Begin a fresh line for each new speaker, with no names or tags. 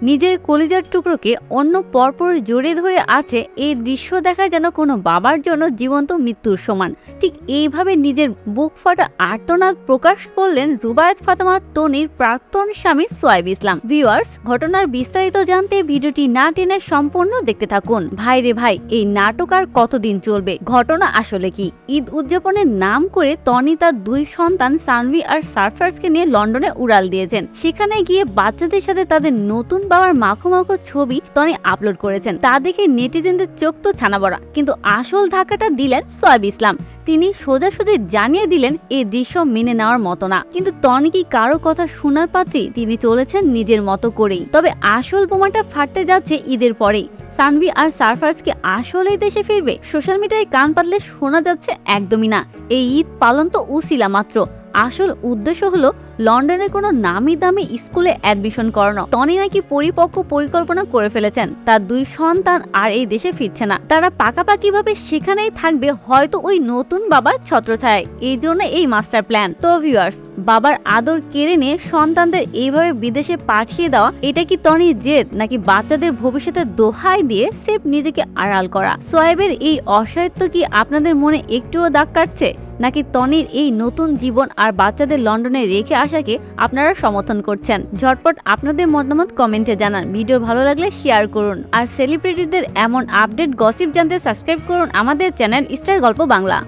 নিজের কলিজার টুকরোকে অন্য পরপর জড়িয়ে ধরে আছে, এই দৃশ্য দেখা যেন কোনো বাবার জন্য জীবন্ত মৃত্যুর সমান। ঠিক এইভাবে নিজের বুক ফাটা আর্তনাদ প্রকাশ করলেন রুবায়েত ফাতেমা তনির প্রাক্তন স্বামী সোয়াইব ইসলাম। ভিউয়ার্স, ঘটনার বিস্তারিত জানতে ভিডিওটি না টেনে সম্পূর্ণ দেখতে থাকুন। ভাই রে ভাই, এই নাটক আর কতদিন চলবে? ঘটনা আসলে কি? ঈদ উদযাপনের নাম করে তনি তার দুই সন্তান সানভি আর সারফার্জকে নিয়ে লন্ডনে উড়াল দিয়েছেন। সেখানে গিয়ে বাচ্চাদের সাথে তাদের নতুন বাবার মাখো মাখো ছবি তনি আপলোড করেছেন। তা দেখে নেটিজেনদের চোখ তো ছানা বড়া। কিন্তু আসল ধাক্কাটা দিলেন সোয়াইব ইসলাম। তিনি সোজাসুজি জানিয়ে দিলেন এই দৃশ্য মেনে নেওয়ার মতো না। কিন্তু তনি কি কারো কথা শোনার পাত্রী? তিনি চলেছেন নিজের মতো করেই। তবে আসল বোমাটা ফাটতে যাচ্ছে ঈদের পরেই। সানভি আর সারফার্জ কি আসলেই দেশে ফিরবে? সোশ্যাল মিডিয়ায় কান পাতলে শোনা যাচ্ছে একদমই না। এই ঈদ পালন তো উছিলা মাত্র। আসল উদ্দেশ্য হলো লন্ডনের কোনো নামি দামি স্কুলে অ্যাডমিশন করানো। টনি নাকি পরিপক্ক পরিকল্পনা করে ফেলেছেন। তার দুই সন্তান আর এই দেশে ফিরছে না। তারা পাকাপাকি ভাবে সেখানেই থাকবে, হয়তো ওই নতুন বাবার ছত্রছায়ায়। এই জন্য এই মাস্টার প্ল্যান। তো ভিউয়ার্স, বাবার আদর কেড়ে নিয়ে সন্তানদের এইভাবে বিদেশে পাঠিয়ে দেওয়া, এটা কি টনির জেদ, নাকি বাচ্চাদের ভবিষ্যতের দোহাই দিয়ে সির্ফ নিজেকে আড়াল করা? সোয়াইবের এই অসাহিত্য কি আপনাদের মনে একটুও দাগ কাটছে, নাকি টনির এই নতুন জীবন আর বাচ্চাদের লন্ডনে রেখে আসাকে আপনারা সমর্থন করছেন? ঝটপট আপনাদের মতামত কমেন্টে জানান। ভিডিও ভালো লাগলে শেয়ার করুন। আর সেলিব্রিটিদের এমন আপডেট গসিপ জানতে সাবস্ক্রাইব করুন আমাদের চ্যানেল স্টার গল্প বাংলা।